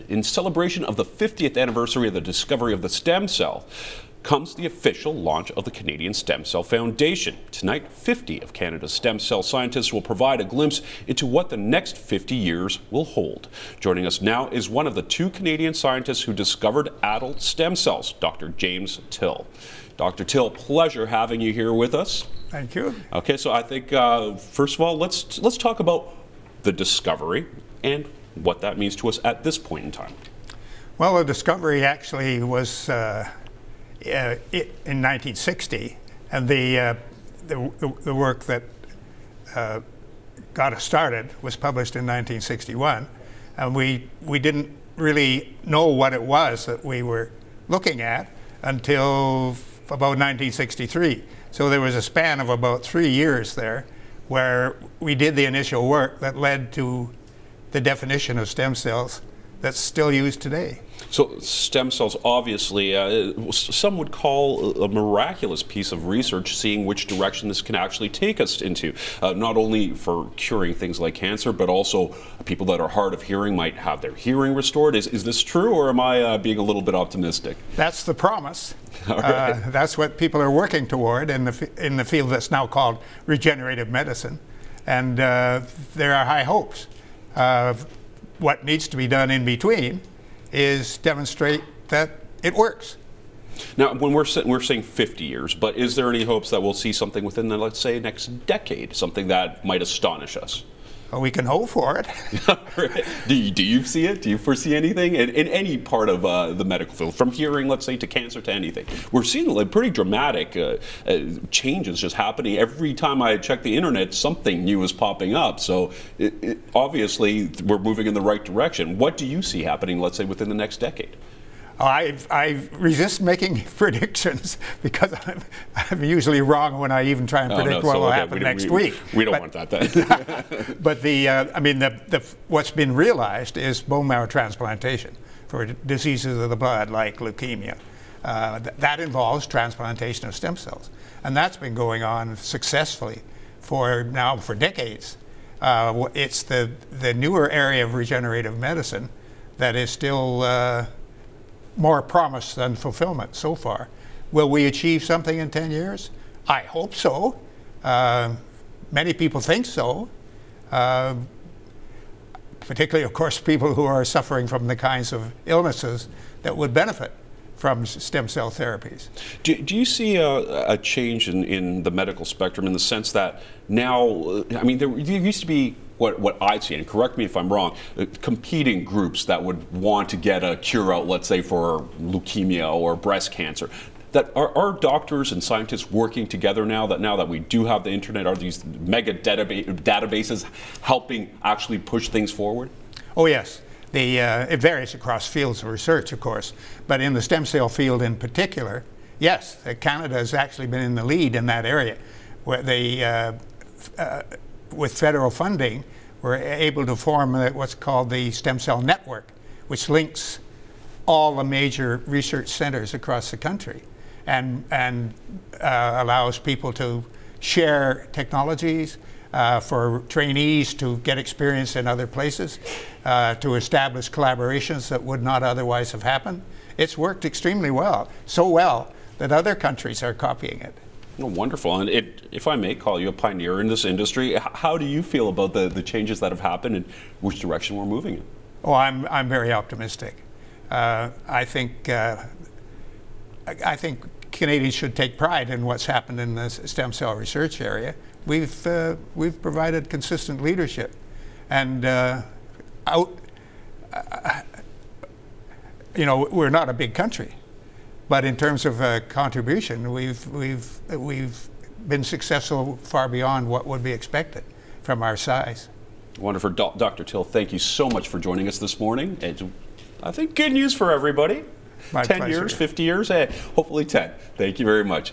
in celebration of the 50th anniversary of the discovery of the stem cell, comes the official launch of the Canadian Stem Cell Foundation. Tonight, 50 of Canada's stem cell scientists will provide a glimpse into what the next 50 years will hold. Joining us now is one of the two Canadian scientists who discovered adult stem cells, Dr. James Till. Dr. Till, pleasure having you here with us. Thank you. Okay, so I think first of all, let's talk about the discovery and what that means to us at this point in time. Well, the discovery actually was in 1960, and the work that got us started was published in 1961, and we didn't really know what it was that we were looking at until about 1963. So there was a span of about 3 years there where we did the initial work that led to the definition of stem cells that's still used today. So stem cells, obviously, some would call a miraculous piece of research, seeing which direction this can actually take us into, not only for curing things like cancer, but also people that are hard of hearing might have their hearing restored. Is this true, or am I being a little bit optimistic? That's the promise. All right. That's what people are working toward in the field that's now called regenerative medicine, and there are high hopes. What needs to be done in between is demonstrate that it works. Now, when we're saying 50 years, but is there any hopes that we'll see something within the, let's say, next decade, something that might astonish us? Well, we can hope for it. Do you see it? Do you foresee anything in any part of the medical field, from hearing, let's say, to cancer, to anything? We're seeing like pretty dramatic changes just happening. Every time I check the internet, something new is popping up. So obviously, we're moving in the right direction. What do you see happening, let's say, within the next decade? I resist making predictions because I'm usually wrong when I even try and predict what will happen next week. We don't want that then. But I mean, what's been realized is bone marrow transplantation for diseases of the blood like leukemia. That involves transplantation of stem cells, and that's been going on successfully for decades. It's the newer area of regenerative medicine that is still more promise than fulfillment so far. Will we achieve something in 10 years? I hope so. Many people think so. Particularly, of course, people who are suffering from the kinds of illnesses that would benefit from stem cell therapies. Do you see a change in the medical spectrum in the sense that now, I mean, there used to be what I'd see, and correct me if I'm wrong, competing groups that would want to get a cure out, let's say, for leukemia or breast cancer. That are doctors and scientists working together now that we do have the internet? Are these mega databases helping actually push things forward? Oh yes. It varies across fields of research, of course, but in the stem cell field in particular, yes, Canada has actually been in the lead in that area, where they, with federal funding, were able to form what's called the Stem Cell Network, which links all the major research centers across the country and allows people to share technologies, for trainees to get experience in other places, to establish collaborations that would not otherwise have happened. It's worked extremely well, so well that other countries are copying it. Oh, wonderful. And if I may call you a pioneer in this industry, how do you feel about the changes that have happened and which direction we're moving in? Oh, I'm very optimistic. I think Canadians should take pride in what's happened in the stem cell research area. We've provided consistent leadership, and you know, we're not a big country, but in terms of contribution, we've been successful far beyond what would be expected from our size. Wonderful. Dr. Till, thank you so much for joining us this morning. It's, I think, good news for everybody. My 10 pleasure. years, 50 years, hopefully 10. Thank you very much.